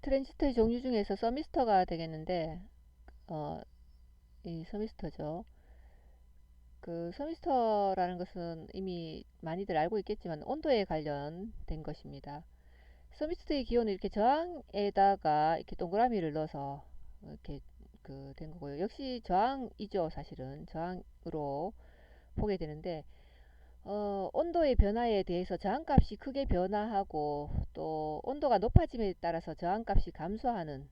트랜지스터의 종류 중에서 서미스터가 되겠는데, 어, 이 서미스터죠. 그 서미스터라는 것은 이미 많이들 알고 있겠지만 온도에 관련된 것입니다. 서미스터의 기호는 이렇게 저항에다가 이렇게 동그라미를 넣어서 이렇게 그 된 거고요. 역시 저항이죠, 사실은. 저항으로 보게 되는데, 온도의 변화에 대해서 저항값이 크게 변화하고 또 온도가 높아짐에 따라서 저항값이 감소하는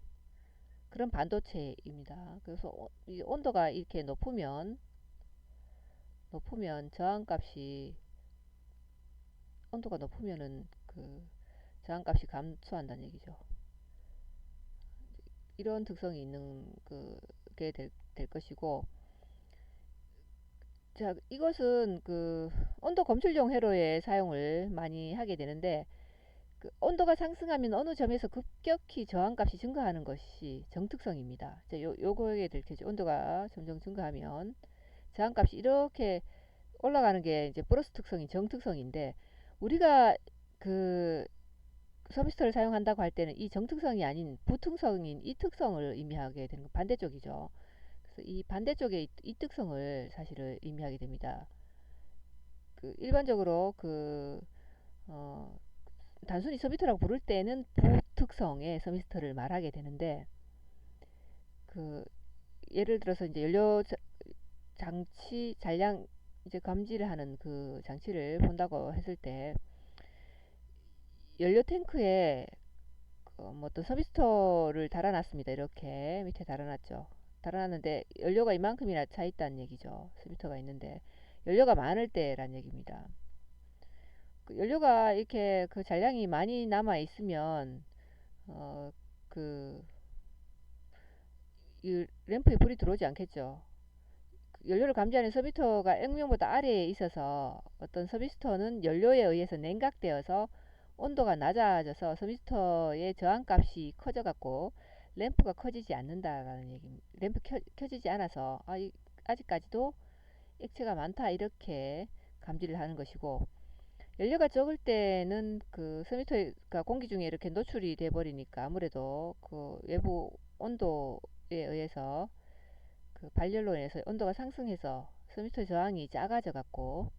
그런 반도체입니다. 그래서 이 온도가 이렇게 높으면 저항값이 온도가 높으면은 그 저항값이 감소한다는 얘기죠. 이런 특성이 있는 그게 될 것이고, 자, 이것은 그 온도 검출용 회로에 사용을 많이 하게 되는데, 그 온도가 상승하면 어느 점에서 급격히 저항값이 증가하는 것이 정특성입니다. 자, 요거에 될 테죠. 온도가 점점 증가하면 저항값이 이렇게 올라가는 게 이제 플러스 특성이 정특성인데, 우리가 그 서비스를 사용한다고 할 때는 이 정특성이 아닌 부특성인 이 특성을 의미하게 되는 건 반대쪽이죠. 그래서 이 반대쪽의 이 특성을 사실을 의미하게 됩니다. 그 일반적으로 어, 단순히 서비스라고 부를 때는 부특성의 서비스를 말하게 되는데, 그 예를 들어서 이제 연료 장치 잔량 이제 감지를 하는 그 장치를 본다고 했을 때, 연료 탱크에 뭐 어떤 서비스터를 달아놨습니다. 이렇게 밑에 달아놨죠. 달아놨는데 연료가 이만큼이나 차 있다는 얘기죠. 서비스터가 있는데 연료가 많을 때란 얘기입니다. 그 연료가 이렇게 그 잔량이 많이 남아 있으면 어, 그 이 램프에 불이 들어오지 않겠죠. 연료를 감지하는 서비스터가 액면보다 아래에 있어서 어떤 서비스터는 연료에 의해서 냉각되어서 온도가 낮아져서 서비스터의 저항값이 커져갖고 램프가 커지지 않는다라는 얘기입니다. 램프 켜지지 않아서 아직까지도 액체가 많다 이렇게 감지를 하는 것이고, 연료가 적을 때는 그 서비스터가 공기 중에 이렇게 노출이 돼 버리니까 아무래도 그 외부 온도에 의해서 그 발열로 인해서 온도가 상승해서 서미스터 저항이 작아져 갖고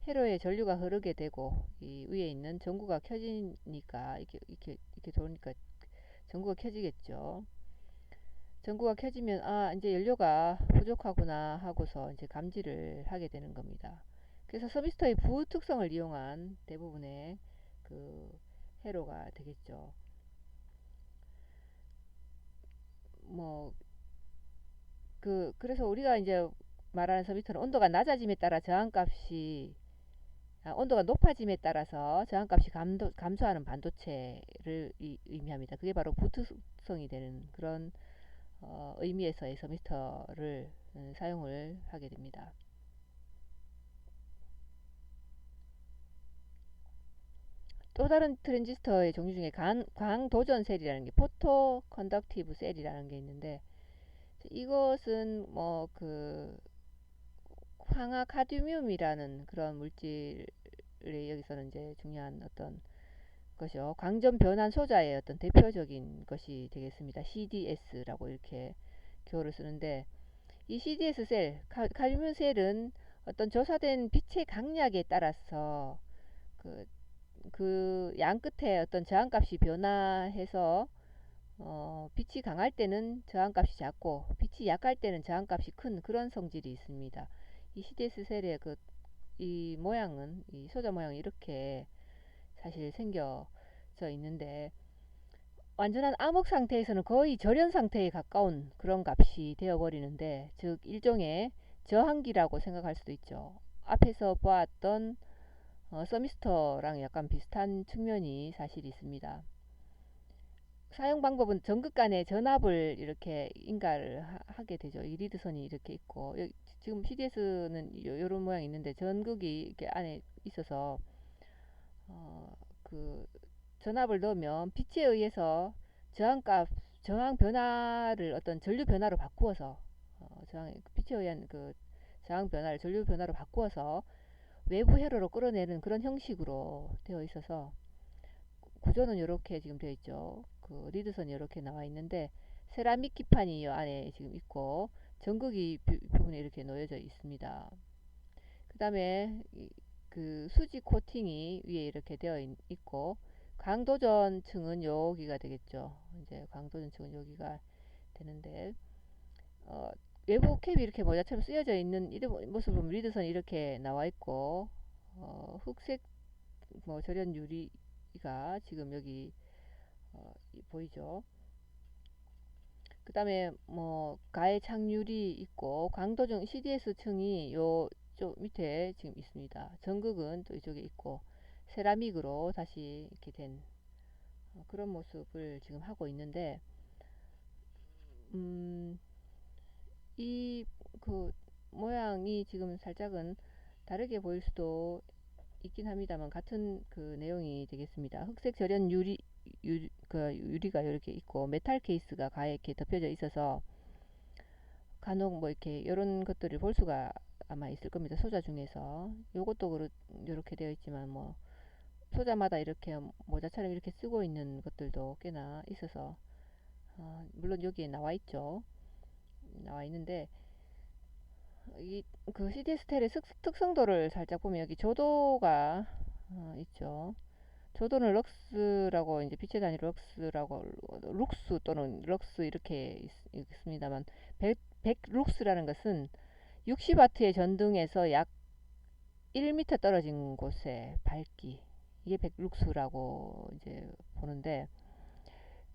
회로에 전류가 흐르게 되고, 이 위에 있는 전구가 켜지니까 이렇게 돌니까 전구가 켜지겠죠. 전구가 켜지면 이제 연료가 부족하구나 하고서 이제 감지를 하게 되는 겁니다. 그래서 서미스터의 부특성을 이용한 대부분의 그 회로가 되겠죠. 뭐 그래서 우리가 이제 말하는 서미스터는 온도가 낮아짐에 따라 온도가 높아짐에 따라서 저항값이 감소하는 반도체를 의미합니다. 그게 바로 부특성이 되는 그런 의미에서의 서미스터를 사용을 하게 됩니다. 또 다른 트랜지스터의 종류 중에 광도전 셀이라는 게 포토 컨덕티브 셀이라는 게 있는데, 이것은 뭐 그 황화 카드뮴이라는 그런 물질이 여기서는 이제 중요한 어떤 것이요. 광전 변환 소자의 어떤 대표적인 것이 되겠습니다. CDS라고 이렇게 기호를 쓰는데, 이 CDS 셀, 칼륨 셀은 어떤 조사된 빛의 강약에 따라서 그, 그 양 끝에 어떤 저항값이 변화해서 빛이 강할 때는 저항값이 작고 빛이 약할 때는 저항값이 큰 그런 성질이 있습니다. 이 CDS 셀의 이 모양은 이 소자 모양이 이렇게 사실 생겨져 있는데, 완전한 암흑 상태에서는 거의 절연 상태에 가까운 그런 값이 되어버리는데, 즉 일종의 저항기라고 생각할 수도 있죠. 앞에서 보았던 서미스터랑 약간 비슷한 측면이 사실 있습니다. 사용 방법은 전극 간에 전압을 이렇게 인가를 하게 되죠. 이 리드선이 이렇게 있고, 지금 CDS는 이런 모양이 있는데 전극이 이렇게 안에 있어서 그 전압을 넣으면 빛에 의해서 저항값 저항 변화를 어떤 전류 변화로 바꾸어서 빛에 의한 그 저항 변화를 전류 변화로 바꾸어서 외부 회로로 끌어내는 그런 형식으로 되어 있어서 구조는 이렇게 지금 되어 있죠. 그 리드선이 이렇게 나와 있는데 세라믹 기판이 이 안에 지금 있고 전극이 부분에 이렇게 놓여져 있습니다. 그 다음에 그 수지 코팅이 위에 이렇게 되어 있고 강도전 층은 여기가 되겠죠. 이제 강도전 층은 여기가 되는데 외부 캡이 이렇게 모자처럼 쓰여져 있는 이런 모습을 보면 리드선이 이렇게 나와 있고 흑색 뭐 절연 유리가 지금 여기 보이죠. 그 다음에 뭐 가해 착유리 있고 강도중 CDS 층이 요 쪽 밑에 지금 있습니다. 전극은 또 이쪽에 있고 세라믹으로 다시 이렇게 된 그런 모습을 지금 하고 있는데 이 그 모양이 지금 살짝은 다르게 보일 수도 있긴 합니다만 같은 그 내용이 되겠습니다. 흑색 절연 유리가 이렇게 있고 메탈 케이스가 가에 이렇게 덮여져 있어서 간혹 뭐 이렇게 이런 것들을 볼 수가 아마 있을 겁니다. 소자 중에서 요것도 이렇게 되어 있지만 뭐 소자마다 이렇게 모자처럼 이렇게 쓰고 있는 것들도 꽤나 있어서 물론 여기에 나와 있죠. 나와 있는데 이 그 CD 스타일의 특성도를 살짝 보면 여기 조도가 있죠. 조도는 럭스라고 이제 빛의 단위 럭스라고 룩스 또는 럭스 이렇게 있습니다만 100 룩스라는 것은 60W의 전등에서 약 1m 떨어진 곳에 밝기 이게 100 룩스라고 이제 보는데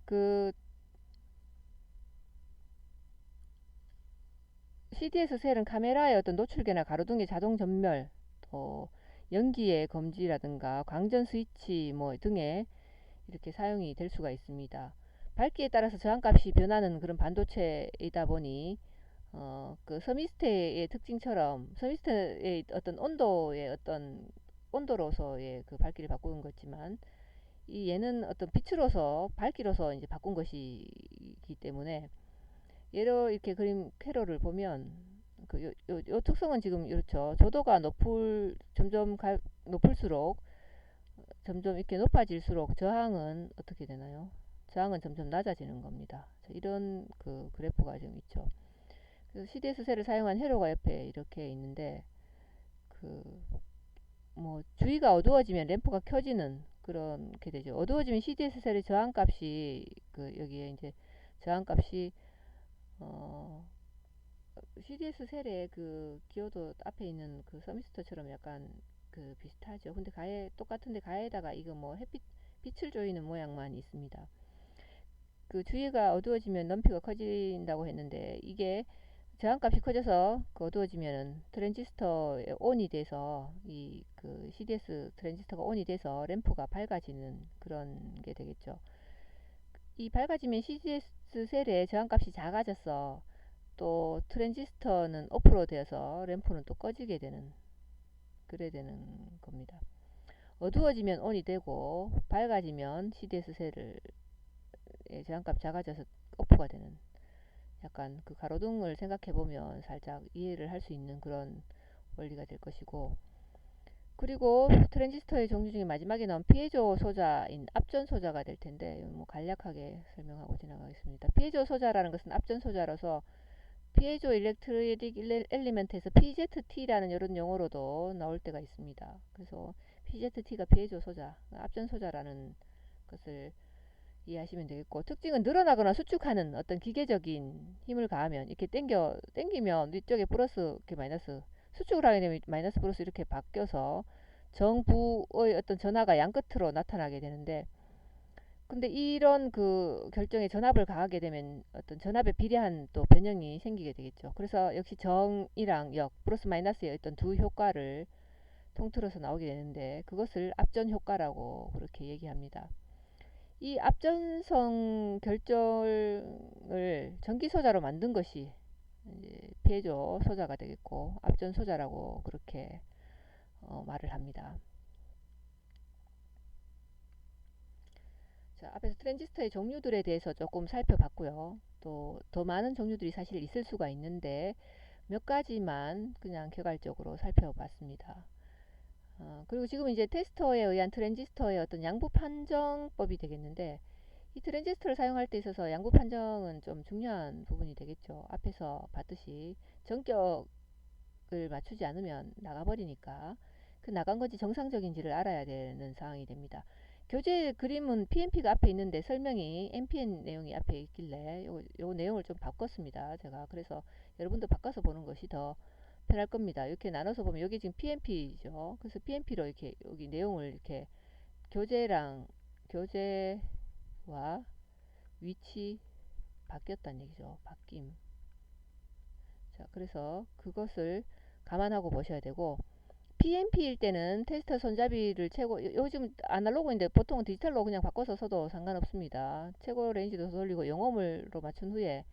그 CD에서 셀은 카메라의 어떤 노출계나 가로등의 자동 전멸, 또 연기의 검지라든가 광전 스위치 뭐 등에 이렇게 사용이 될 수가 있습니다. 밝기에 따라서 저항값이 변하는 그런 반도체이다 보니 그 서미스트의 특징처럼 서미스트의 어떤 온도로서의 그 밝기를 바꾸는 거지만 이 얘는 어떤 빛으로서 밝기로서 이제 바꾼 것이기 때문에 얘로 이렇게 그림 회로를 보면 요 특성은 지금 이렇죠. 조도가 높을수록 점점 이렇게 높아질수록 저항은 어떻게 되나요? 저항은 점점 낮아지는 겁니다. 이런 그 그래프가 지금 있죠. 그래서 CDS 셀을 사용한 회로가 옆에 이렇게 있는데 그 뭐 주위가 어두워지면 램프가 켜지는 그렇게 되죠. 어두워지면 CDS 셀의 저항값이 그 여기에 이제 저항값이 어 CDS 셀의 그 기호도 앞에 있는 그 서미스터처럼 약간 그 비슷하죠. 근데 똑같은데 가에다가 이거 뭐 빛을 조이는 모양만 있습니다. 그 주위가 어두워지면 넘피가 커진다고 했는데 이게 저항값이 커져서 그 어두워지면은 트랜지스터에 온이 돼서 이 그 CDS 트랜지스터가 온이 돼서 램프가 밝아지는 그런 게 되겠죠. 이 밝아지면 CDS 셀의 저항값이 작아져서 또 트랜지스터는 오프로 되어서 램프는 또 꺼지게 되는 그래 되는 겁니다. 어두워지면 온이 되고 밝아지면 CDS 셀을 저항값 작아져서 오프가 되는 약간 그 가로등을 생각해 보면 살짝 이해를 할 수 있는 그런 원리가 될 것이고 그리고 트랜지스터의 종류 중에 마지막에 나온 피에조 소자인 앞전 소자가 될 텐데 뭐 간략하게 설명하고 지나가겠습니다. 피에조 소자라는 것은 앞전 소자로서 피에조 일렉트릭 엘리멘트에서 PZT라는 이런 용어로도 나올 때가 있습니다. 그래서 PZT가 피에조 소자, 앞전 소자라는 것을 이해하시면 되겠고 특징은 늘어나거나 수축하는 어떤 기계적인 힘을 가하면 이렇게 당기면 위쪽에 플러스 이렇게 마이너스 수축을 하게 되면 마이너스 플러스 이렇게 바뀌어서 정부의 어떤 전하가 양끝으로 나타나게 되는데 근데 이런 그 결정에 전압을 가하게 되면 어떤 전압에 비례한 또 변형이 생기게 되겠죠. 그래서 역시 정이랑 역 플러스 마이너스의 어떤 두 효과를 통틀어서 나오게 되는데 그것을 앞전 효과라고 그렇게 얘기합니다. 이 앞전성 결정을 전기 소자로 만든 것이 이제 피에조 소자가 되겠고 앞전 소자라고 그렇게 말을 합니다. 자, 앞에서 트랜지스터의 종류들에 대해서 조금 살펴봤고요. 또 더 많은 종류들이 사실 있을 수가 있는데 몇 가지만 그냥 개괄적으로 살펴봤습니다. 그리고 지금 이제 테스터에 의한 트랜지스터의 어떤 양부 판정법이 되겠는데, 이 트랜지스터를 사용할 때 있어서 양부 판정은 좀 중요한 부분이 되겠죠. 앞에서 봤듯이 전격을 맞추지 않으면 나가버리니까 그 나간 건지 정상적인지를 알아야 되는 상황이 됩니다. 교재 그림은 PNP가 앞에 있는데 설명이 NPN 내용이 앞에 있길래 요 내용을 좀 바꿨습니다. 제가 그래서 여러분도 바꿔서 보는 것이 더 편할 겁니다. 이렇게 나눠서 보면 여기 지금 PNP죠. 그래서 PNP로 이렇게 여기 내용을 이렇게 교재랑 교재와 위치 바뀌었다는 얘기죠. 바뀜. 자, 그래서 그것을 감안하고 보셔야 되고, PNP일 때는 테스터 손잡이를 최고, 요즘 아날로그인데 보통은 디지털로 그냥 바꿔서 써도 상관없습니다. 최고 레인지도 돌리고 영어물로 맞춘 후에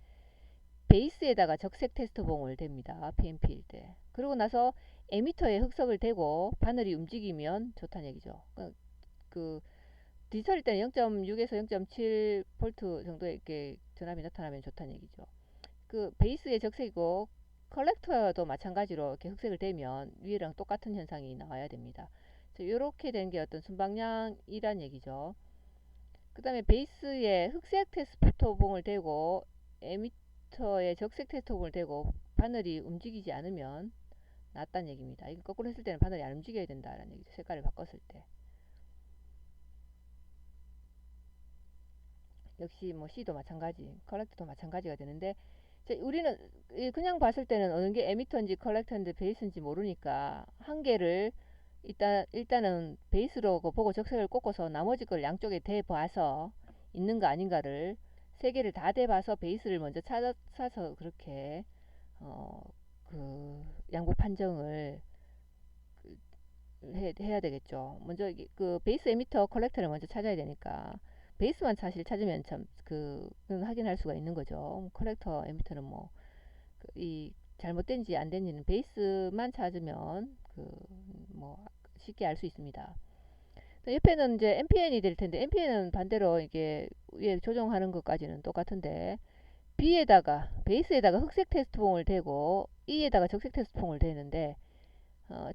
베이스에다가 적색 테스트봉을 댑니다. PNP일 때. 그러고 나서 에미터에 흑석을 대고 바늘이 움직이면 좋다는 얘기죠. 그 디지털일 때는 0.6에서 0.7V 정도의 이렇게 전압이 나타나면 좋다는 얘기죠. 그 베이스의 적색이고 컬렉터도 마찬가지로 이렇게 흑색을 대면 위에랑 똑같은 현상이 나와야 됩니다. 이렇게 된 게 어떤 순방향이란 얘기죠. 그 다음에 베이스에 흑색 테스트봉을 대고 에미터에 적색 테스트봉을 대고 바늘이 움직이지 않으면 낫다는 얘기입니다. 이거 거꾸로 했을 때는 바늘이 안 움직여야 된다는 얘기죠. 색깔을 바꿨을 때. 역시 뭐 C도 마찬가지, 컬렉터도 마찬가지가 되는데, 우리는 그냥 봤을 때는 어느 게 에미터인지 컬렉터인지 베이스인지 모르니까 한 개를 일단은 베이스로 보고 적색을 꽂고서 나머지 걸 양쪽에 대봐서 있는가 아닌가를 세 개를 다 대봐서 베이스를 먼저 찾아서 그렇게 어, 그 양보 판정을 해야 되겠죠. 먼저 그 베이스 에미터 컬렉터를 먼저 찾아야 되니까 베이스만 사실 찾으면 참 그건 확인할 수가 있는 거죠. 컬렉터 에미터는 뭐 이 잘못된지 안 된지는 베이스만 찾으면 그 뭐 쉽게 알 수 있습니다. 옆에는 이제 NPN이 될 텐데 NPN은 반대로 이게 위에 조정하는 것까지는 똑같은데 B에다가 베이스에다가 흑색 테스트봉을 대고 E에다가 적색 테스트봉을 대는데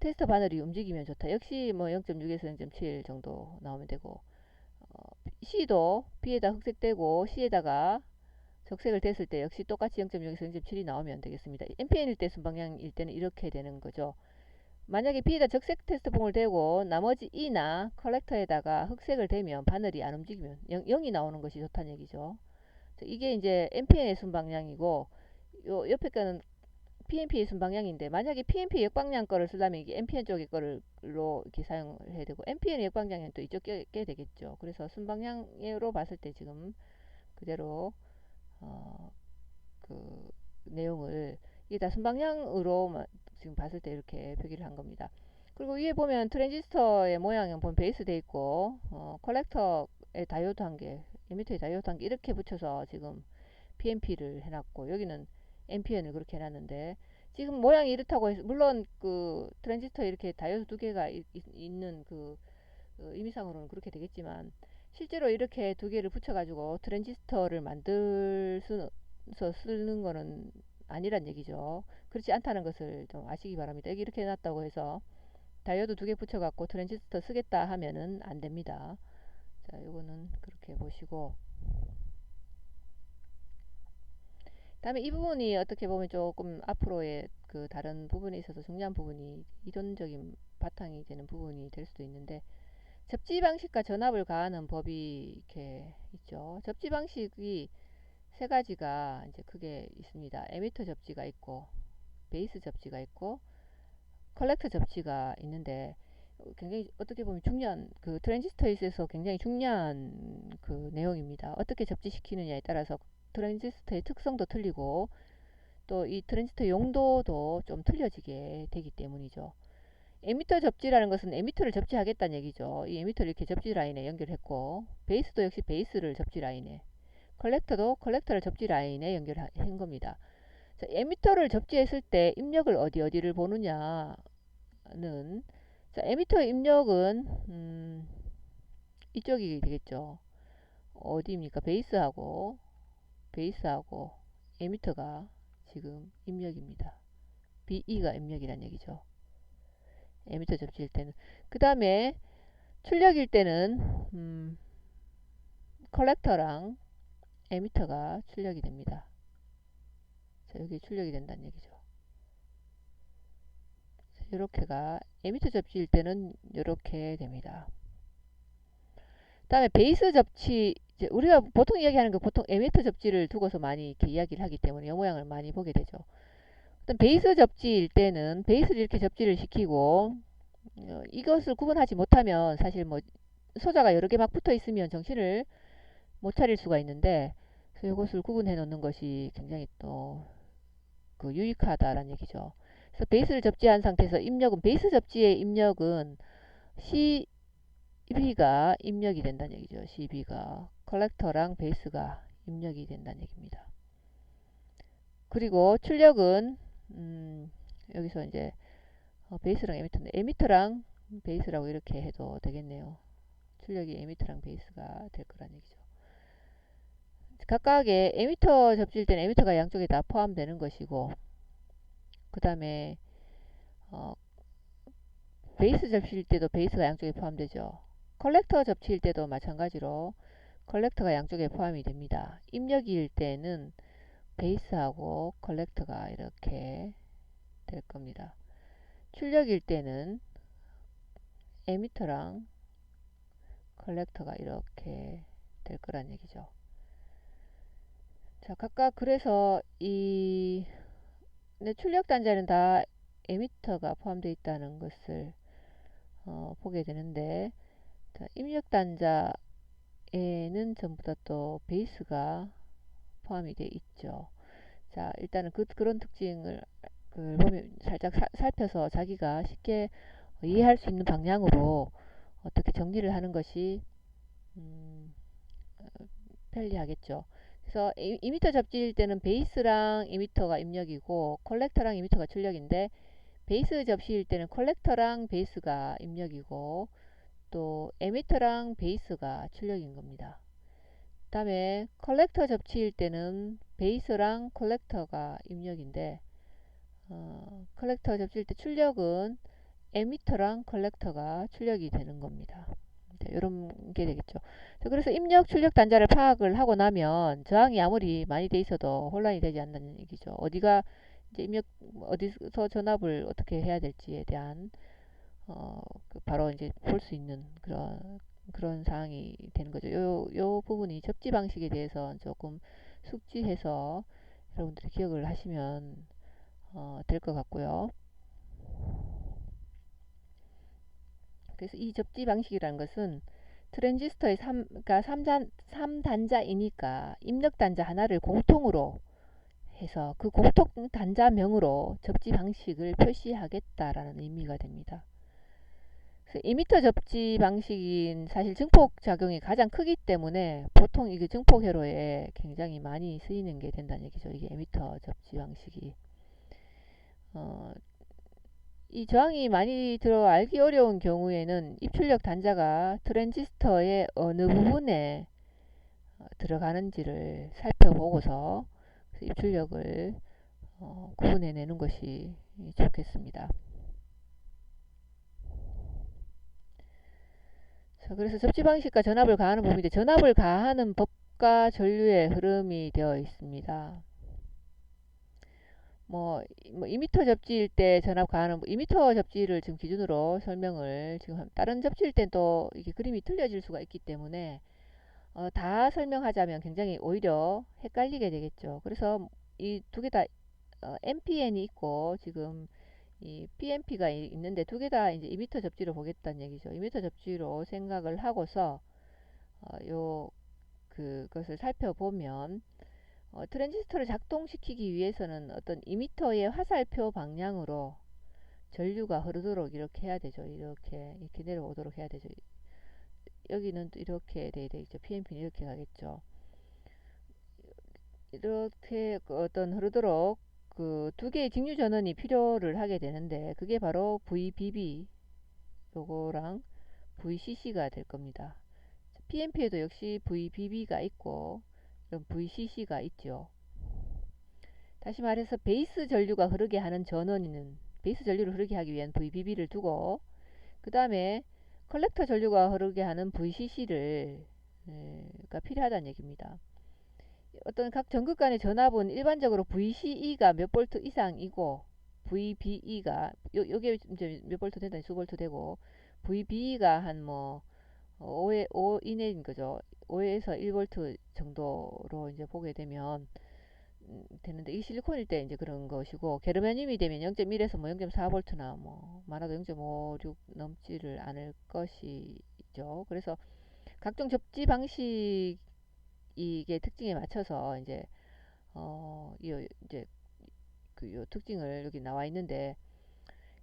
테스터 바늘이 움직이면 좋다. 역시 뭐 0.6에서 0.7 정도 나오면 되고, C도 B에다 흑색 대고 C에다가 적색을 댔을 때 역시 똑같이 0.6에서 0.7이 나오면 되겠습니다. NPN일 때 순방향일 때는 이렇게 되는 거죠. 만약에 B에다 적색 테스트봉을 대고 나머지 E나 컬렉터에다가 흑색을 대면 바늘이 안 움직이면 0이 나오는 것이 좋다는 얘기죠. 이게 이제 NPN의 순방향이고, 요 옆에 거는 PNP의 순방향인데, 만약에 PNP 역방향 거를 쓰려면 이게 NPN 쪽의 거를로 이렇게 사용을 해야 되고, NPN의 역방향은 또 이쪽 게 되겠죠. 그래서 순방향으로 봤을 때 지금 그대로 그 내용을 이게 다 순방향으로 지금 봤을 때 이렇게 표기를 한 겁니다. 그리고 위에 보면 트랜지스터의 모양은 보면 베이스 돼 있고, 컬렉터의 다이오드 한 개, 에미터의 다이오드 한 개 이렇게 붙여서 지금 PNP를 해놨고, 여기는 NPN을 그렇게 해놨는데, 지금 모양이 이렇다고 해서 물론 그 트랜지스터 이렇게 다이오드 두 개가 있는 그 의미상으로는 그렇게 되겠지만, 실제로 이렇게 두 개를 붙여가지고 트랜지스터를 만들어서 쓰는 거는 아니란 얘기죠. 그렇지 않다는 것을 좀 아시기 바랍니다. 여기 이렇게 해놨다고 해서 다이오드 두 개 붙여갖고 트랜지스터 쓰겠다 하면은 안 됩니다. 자, 요거는 그렇게 보시고, 다음에 이 부분이 어떻게 보면 조금 앞으로의 그 다른 부분에 있어서 중요한 부분이 이론적인 바탕이 되는 부분이 될 수도 있는데, 접지 방식과 전압을 가하는 법이 이렇게 있죠. 접지 방식이 세 가지가 이제 크게 있습니다. 에미터 접지가 있고, 베이스 접지가 있고, 컬렉터 접지가 있는데, 굉장히 어떻게 보면 중요한 그 트랜지스터에 있어서 굉장히 중요한 그 내용입니다. 어떻게 접지시키느냐에 따라서 트랜지스터의 특성도 틀리고 또 이 트랜지스터 용도도 좀 틀려지게 되기 때문이죠. 에미터 접지라는 것은 에미터를 접지하겠다는 얘기죠. 이 에미터를 이렇게 접지 라인에 연결했고, 베이스도 역시 베이스를 접지 라인에, 컬렉터도 컬렉터를 접지 라인에 연결한 겁니다. 자, 에미터를 접지했을 때 입력을 어디를 보느냐는, 자, 에미터의 입력은 이쪽이 되겠죠. 어디입니까? 베이스하고 에미터가 지금 입력입니다. BE가 입력이란 얘기죠. 에미터 접지일 때는. 그 다음에 출력일 때는 컬렉터랑 에미터가 출력이 됩니다. 자, 여기 출력이 된다는 얘기죠. 이렇게가 에미터 접지일 때는 이렇게 됩니다. 그 다음에 베이스 접지, 이제 우리가 보통 이야기하는 거 보통 에미터 접지를 두고서 많이 이렇게 이야기를 하기 때문에 이 모양을 많이 보게 되죠. 일단 베이스 접지일 때는 베이스를 이렇게 접지를 시키고 이것을 구분하지 못하면 사실 뭐 소자가 여러 개 막 붙어 있으면 정신을 못 차릴 수가 있는데, 그래서 이것을 구분해 놓는 것이 굉장히 또 그 유익하다라는 얘기죠. 그래서 베이스를 접지한 상태에서 입력은, 베이스 접지의 입력은 CB가 입력이 된다는 얘기죠. CB가 컬렉터랑 베이스가 입력이 된다는 얘기입니다. 그리고 출력은 여기서 이제 베이스랑 에미터인데 에미터랑 베이스라고 이렇게 해도 되겠네요. 출력이 에미터랑 베이스가 될 거란 얘기죠. 각각의 에미터 접지일 때는 에미터가 양쪽에 다 포함되는 것이고, 그 다음에 베이스 접지일 때도 베이스가 양쪽에 포함되죠. 컬렉터 접지일 때도 마찬가지로 컬렉터가 양쪽에 포함이 됩니다. 입력일 때는 베이스하고 컬렉터가 이렇게 될 겁니다. 출력일 때는 에미터랑 컬렉터가 이렇게 될 거란 얘기죠. 자, 각각 그래서 이 출력 단자는 다 에미터가 포함되어 있다는 것을 보게 되는데, 자, 입력 단자에는 전부 다 또 베이스가 포함이 되어 있죠. 자, 일단은 그런 특징을 보면 살짝 살펴서 자기가 쉽게 이해할 수 있는 방향으로 어떻게 정리를 하는 것이 편리하겠죠. 그래서 이미터 접지일 때는 베이스랑 이미터가 입력이고 컬렉터랑 이미터가 출력인데, 베이스 접시일 때는 컬렉터랑 베이스가 입력이고 또 에미터랑 베이스가 출력인 겁니다. 그 다음에 컬렉터 접치일 때는 베이스랑 컬렉터가 입력인데 컬렉터 접치일 때 출력은 에미터랑 컬렉터가 출력이 되는 겁니다. 이런 게 되겠죠. 그래서 입력 출력 단자를 파악을 하고 나면 저항이 아무리 많이 돼 있어도 혼란이 되지 않는다는 얘기죠. 어디가 이제 입력, 어디서 전압을 어떻게 해야 될지에 대한 바로 이제 볼 수 있는 그런 사항이 되는 거죠. 요 부분이 접지 방식에 대해서 조금 숙지해서 여러분들이 기억을 하시면 될 것 같고요. 그래서 이 접지 방식이라는 것은 트랜지스터의 그러니까 3단자이니까 입력 단자 하나를 공통으로 해서 그 공통 단자명으로 접지 방식을 표시하겠다라는 의미가 됩니다. 이미터 접지 방식인 사실 증폭 작용이 가장 크기 때문에 보통 이게 증폭 회로에 굉장히 많이 쓰이는 게 된다는 얘기죠. 이게 에미터 접지 방식이. 이 저항이 많이 들어 알기 어려운 경우에는 입출력 단자가 트랜지스터의 어느 부분에 들어가는지를 살펴보고서 입출력을 구분해내는 것이 좋겠습니다. 자, 그래서 접지 방식과 전압을 가하는 부분인데, 전압을 가하는 법과 전류의 흐름이 되어 있습니다. 뭐 2m 접지일 때 전압 가하는 2m 접지를 지금 기준으로 설명을 지금 다른 접지일 땐 또 이게 그림이 틀려질 수가 있기 때문에 다 설명하자면 굉장히 오히려 헷갈리게 되겠죠. 그래서 이 두 개 다 MPN이 있고 지금 이 PMP가 있는데 두 개 다 이제 2m 접지로 보겠다는 얘기죠. 2m 접지로 생각을 하고서 그것을 살펴보면 트랜지스터를 작동시키기 위해서는 어떤 이미터의 화살표 방향으로 전류가 흐르도록 이렇게 해야 되죠. 이렇게 내려오도록 해야 되죠. 여기는 또 이렇게 돼야 되겠죠. PMP는 이렇게 가겠죠. 이렇게 어떤 흐르도록 그 두 개의 직류 전원이 필요를 하게 되는데, 그게 바로 VBB 요거랑 VCC가 될 겁니다. PMP에도 역시 VBB가 있고 이런 VCC가 있죠. 다시 말해서 베이스 전류가 흐르게 하는 전원은 베이스 전류를 흐르게 하기 위한 VBB를 두고, 그 다음에 컬렉터 전류가 흐르게 하는 VCC를 가 필요하다는 얘기입니다. 어떤 각 전극 간의 전압은 일반적으로 VCE가 몇 볼트 이상이고, VBE가 요게 이제 몇 볼트 된다, 수볼트 되고, VBE가 한 뭐 5 이내인 거죠. 5에서 1볼트 정도로 이제 보게 되면 되는데, 이 실리콘일 때 이제 그런 것이고, 게르마늄이 되면 0.1에서 뭐 0.4볼트나 뭐 많아도 0.56 넘지를 않을 것이죠. 그래서 각종 접지 방식 이게 특징에 맞춰서 이제 이제 요 특징을 여기 나와 있는데,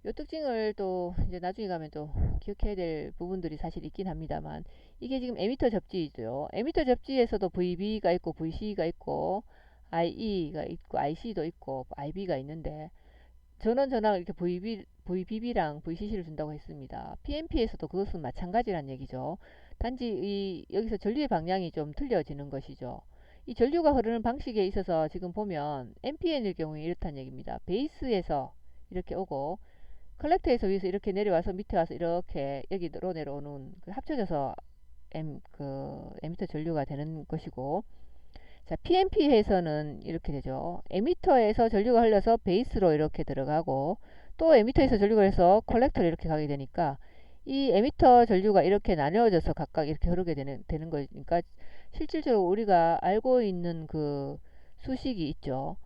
요 특징을 또 이제 나중에 가면 또 기억해야 될 부분들이 사실 있긴 합니다만, 이게 지금 에미터 접지죠. 에미터 접지에서도 VB가 있고 VC가 있고 IE가 있고 IC도 있고 IB가 있는데, 전원 전압을 이렇게 VBB랑 VCC를 준다고 했습니다. PNP에서도 그것은 마찬가지란 얘기죠. 단지 여기서 전류의 방향이 좀 틀려지는 것이죠. 이 전류가 흐르는 방식에 있어서 지금 보면 NPN일 경우에 이렇다는 얘기입니다. 베이스에서 이렇게 오고, 컬렉터에서 위에서 이렇게 내려와서 밑에 와서 이렇게 여기로 내려오는, 합쳐져서 에미터 전류가 되는 것이고, 자, PNP에서는 이렇게 되죠. 에미터에서 전류가 흘러서 베이스로 이렇게 들어가고, 또 에미터에서 전류가 흘러서 컬렉터로 이렇게 가게 되니까, 이 에미터 전류가 이렇게 나뉘어져서 각각 이렇게 흐르게 되는 거니까, 실질적으로 우리가 알고 있는 그 수식이 있죠.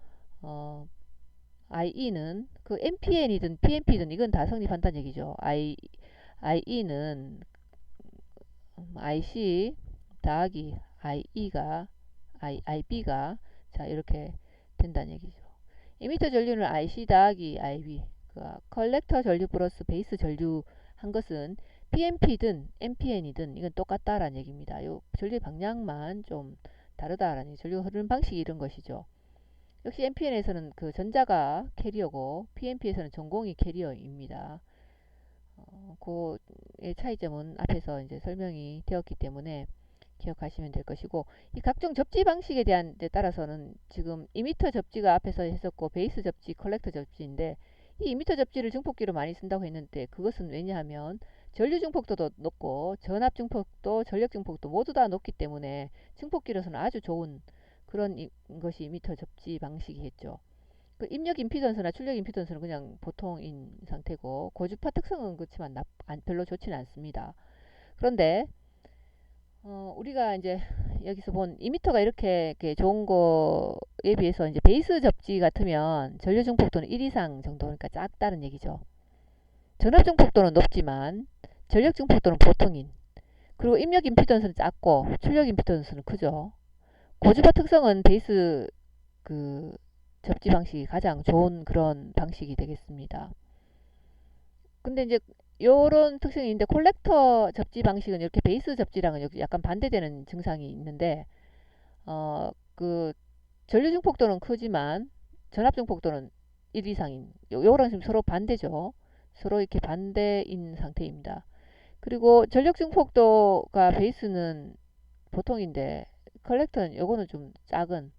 IE는 그 NPN이든 PNP든 이건 다 성립한다는 얘기죠. IE는 IC 더하기 IB가 자 이렇게 된다는 얘기죠. 이미터 전류는 IC 더하기 IB, 컬렉터 전류 플러스 베이스 전류 한 것은 PNP든 NPN이든 이건 똑같다라는 얘기입니다. 요 전류의 방향만 좀 다르다라는 얘기, 전류가 흐르는 방식이 이런 것이죠. 역시 NPN에서는 그 전자가 캐리어고 PNP에서는 전공이 캐리어입니다. 그의 차이점은 앞에서 이제 설명이 되었기 때문에 기억하시면 될 것이고, 이 각종 접지 방식에 대한 데 따라서는 지금 이미터 접지가 앞에서 했었고 베이스 접지, 컬렉터 접지인데, 이 이미터 접지를 증폭기로 많이 쓴다고 했는데, 그것은 왜냐하면 전류 증폭도도 높고 전압 증폭도 전력 증폭도 모두 다 높기 때문에 증폭기로서는 아주 좋은 그런 것이 이미터 접지 방식이겠죠. 그 입력 임피던스나 출력 임피던스는 그냥 보통인 상태고, 고주파 특성은 그렇지만 별로 좋지는 않습니다. 그런데 우리가 이제 여기서 본 이미터가 이렇게 좋은 거에 비해서 이제 베이스 접지 같으면 전류 증폭도는 1 이상 정도, 그러니까 작다는 얘기죠. 전압 증폭도는 높지만 전력 증폭도는 보통인, 그리고 입력 임피던스는 작고 출력 임피던스는 크죠. 고주파 특성은 베이스 접지 방식이 가장 좋은 그런 방식이 되겠습니다. 근데 이제 요런 특성이 있는데, 콜렉터 접지 방식은 이렇게 베이스 접지랑은 약간 반대되는 증상이 있는데, 전류 증폭도는 크지만 전압 증폭도는 1 이상인, 요거랑 지금 서로 반대죠. 서로 이렇게 반대인 상태입니다. 그리고 전력 증폭도가 베이스는 보통인데 컬렉터는 요거는 좀 작은,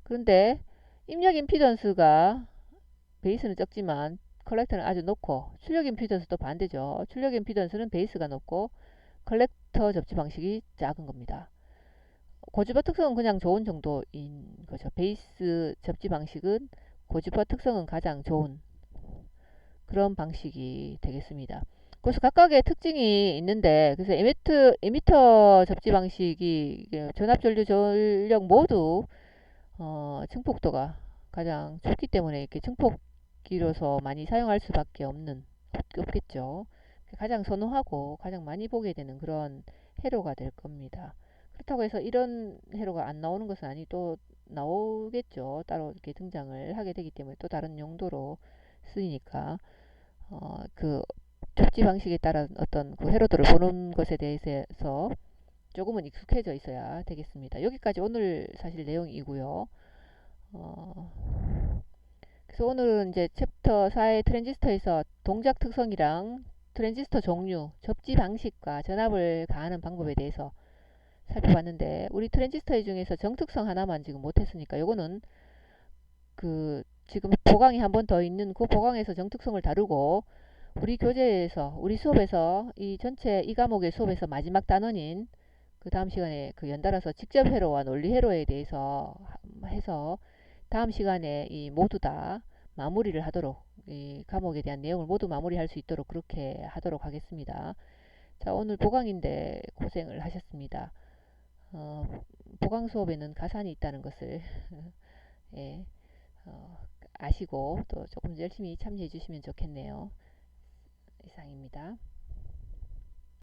그런데 입력 임피던스가 베이스는 적지만 컬렉터는 아주 높고, 출력 임피던스도 반대죠. 출력 임피던스는 베이스가 높고 컬렉터 접지 방식이 작은 겁니다. 고주파 특성은 그냥 좋은 정도인 거죠. 베이스 접지 방식은 고주파 특성은 가장 좋은 그런 방식이 되겠습니다. 그래서 각각의 특징이 있는데, 그래서 에미터 접지 방식이 전압 전류 전력 모두 증폭도가 가장 좋기 때문에 이렇게 증폭기로서 많이 사용할 수밖에 없겠죠. 가장 선호하고 가장 많이 보게 되는 그런 회로가 될 겁니다. 그렇다고 해서 이런 회로가 안 나오는 것은 아니, 또 나오겠죠. 따로 이렇게 등장을 하게 되기 때문에 또 다른 용도로 쓰이니까 그 접지 방식에 따른 어떤 그 회로들을 보는 것에 대해서 조금은 익숙해져 있어야 되겠습니다. 여기까지 오늘 사실 내용이고요. 그래서 오늘은 이제 챕터 4의 트랜지스터에서 동작 특성이랑 트랜지스터 종류, 접지 방식과 전압을 가하는 방법에 대해서 살펴봤는데, 우리 트랜지스터 중에서 정특성 하나만 지금 못했으니까 요거는 그 지금 보강이 한 번 더 있는 그 보강에서 정특성을 다루고 우리 교재에서 우리 수업에서 이 전체 이 과목의 수업에서 마지막 단원인 그 다음 시간에 그 연달아서 직접 회로와 논리 회로에 대해서 해서 다음 시간에 이 모두 다 마무리를 하도록 이 과목에 대한 내용을 모두 마무리할 수 있도록 그렇게 하도록 하겠습니다. 자, 오늘 보강인데 고생을 하셨습니다. 보강 수업에는 가산이 있다는 것을 예, 아시고 또 조금 열심히 참여해 주시면 좋겠네요. 이상입니다.